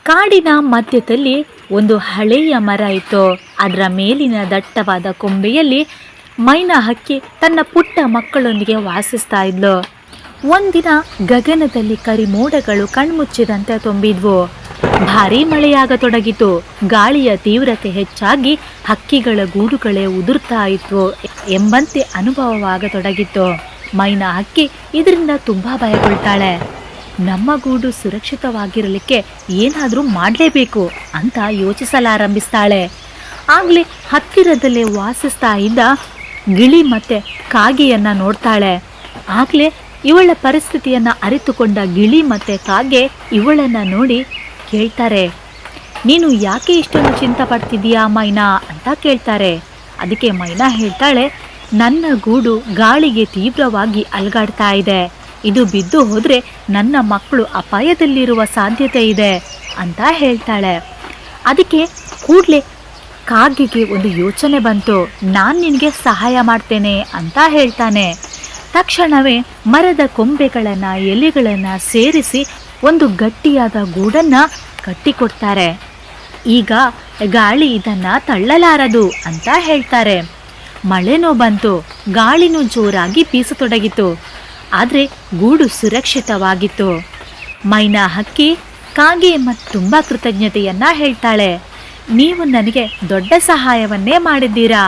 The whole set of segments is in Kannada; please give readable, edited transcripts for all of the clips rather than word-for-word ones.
ಕಾಡಿನ ಮಧ್ಯದಲ್ಲಿ ಒಂದು ಹಳೆಯ ಮರ ಇತ್ತು. ಅದರ ಮೇಲಿನ ದಟ್ಟವಾದ ಕೊಂಬೆಯಲ್ಲಿ ಮೈನಾ ಹಕ್ಕಿ ತನ್ನ ಪುಟ್ಟ ಮಕ್ಕಳೊಂದಿಗೆ ವಾಸಿಸ್ತಾ ಇದ್ಲು. ಒಂದಿನ ಗಗನದಲ್ಲಿ ಕರಿಮೋಡಗಳು ಕಣ್ಮುಚ್ಚಿದಂತೆ ತುಂಬಿದ್ವು. ಭಾರೀ ಮಳೆಯಾಗತೊಡಗಿತು. ಗಾಳಿಯ ತೀವ್ರತೆ ಹೆಚ್ಚಾಗಿ ಹಕ್ಕಿಗಳ ಗೂಡುಗಳೇ ಉದುರ್ತಾ ಇದ್ವು ಎಂಬಂತೆ ಅನುಭವವಾಗತೊಡಗಿತ್ತು. ಮೈನಾ ಹಕ್ಕಿ ಇದರಿಂದ ತುಂಬಾ ಭಯಗೊಳ್ತಾಳೆ. ನಮ್ಮ ಗೂಡು ಸುರಕ್ಷಿತವಾಗಿರಲಿಕ್ಕೆ ಏನಾದರೂ ಮಾಡಲೇಬೇಕು ಅಂತ ಯೋಚಿಸಲಾರಂಭಿಸ್ತಾಳೆ. ಆಗಲೇ ಹತ್ತಿರದಲ್ಲೇ ವಾಸಿಸ್ತಾ ಇದ್ದ ಗಿಳಿ ಮತ್ತೆ ಕಾಗೆಯನ್ನ ನೋಡ್ತಾಳೆ. ಆಗಲೇ ಇವಳ ಪರಿಸ್ಥಿತಿಯನ್ನ ಅರಿತುಕೊಂಡ ಗಿಳಿ ಮತ್ತೆ ಕಾಗೆ ಇವಳನ್ನ ನೋಡಿ ಕೇಳ್ತಾರೆ, ನೀನು ಯಾಕೆ ಇಷ್ಟೊಂದು ಚಿಂತೆ ಪಡ್ತಿದೀಯಾ ಮೈನಾ ಅಂತ ಕೇಳ್ತಾರೆ. ಅದಕ್ಕೆ ಮೈನಾ ಹೇಳ್ತಾಳೆ, ನನ್ನ ಗೂಡು ಗಾಳಿಗೆ ತೀವ್ರವಾಗಿ ಅಲುಗಾಡ್ತಾ ಇದೆ. ಇದು ಬಿದ್ದು ಹೋದ್ರೆ ನನ್ನ ಮಕ್ಕಳು ಅಪಾಯದಲ್ಲಿರುವ ಸಾಧ್ಯತೆ ಇದೆ ಅಂತ ಹೇಳ್ತಾಳೆ. ಅದಕ್ಕೆ ಕೂಡಲೇ ಕಾಗೆಗೆ ಒಂದು ಯೋಚನೆ ಬಂತು. ನಾನು ನಿನಗೆ ಸಹಾಯ ಮಾಡ್ತೇನೆ ಅಂತ ಹೇಳ್ತಾನೆ. ತಕ್ಷಣವೇ ಮರದ ಕೊಂಬೆಗಳನ್ನು ಎಲೆಗಳನ್ನು ಸೇರಿಸಿ ಒಂದು ಗಟ್ಟಿಯಾದ ಗೂಡನ್ನು ಕಟ್ಟಿಕೊಡ್ತಾರೆ. ಈಗ ಗಾಳಿ ಇದನ್ನ ತಳ್ಳಲಾರದು ಅಂತ ಹೇಳ್ತಾರೆ. ಮಳೆನೂ ಬಂತು, ಗಾಳಿನೂ ಜೋರಾಗಿ ಬೀಸತೊಡಗಿತು. ಆದರೆ ಗೂಡು ಸುರಕ್ಷಿತವಾಗಿತ್ತು. ಮೈನಾ ಹಕ್ಕಿ ಕಾಗೆ ಮತ್ತು ತುಂಬ ಕೃತಜ್ಞತೆಯನ್ನ ಹೇಳ್ತಾಳೆ. ನೀವು ನನಗೆ ದೊಡ್ಡ ಸಹಾಯವನ್ನೇ ಮಾಡಿದ್ದೀರಾ,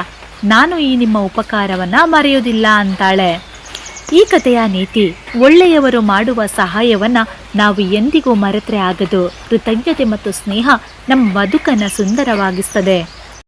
ನಾನು ಈ ನಿಮ್ಮ ಉಪಕಾರವನ್ನ ಮರೆಯೋದಿಲ್ಲ ಅಂತಾಳೆ. ಈ ಕಥೆಯ ನೀತಿ, ಒಳ್ಳೆಯವರು ಮಾಡುವ ಸಹಾಯವನ್ನ ನಾವು ಎಂದಿಗೂ ಮರೆತರೆ ಆಗದು. ಕೃತಜ್ಞತೆ ಮತ್ತು ಸ್ನೇಹ ನಮ್ಮ ಬದುಕನ್ನು ಸುಂದರವಾಗಿಸ್ತದೆ.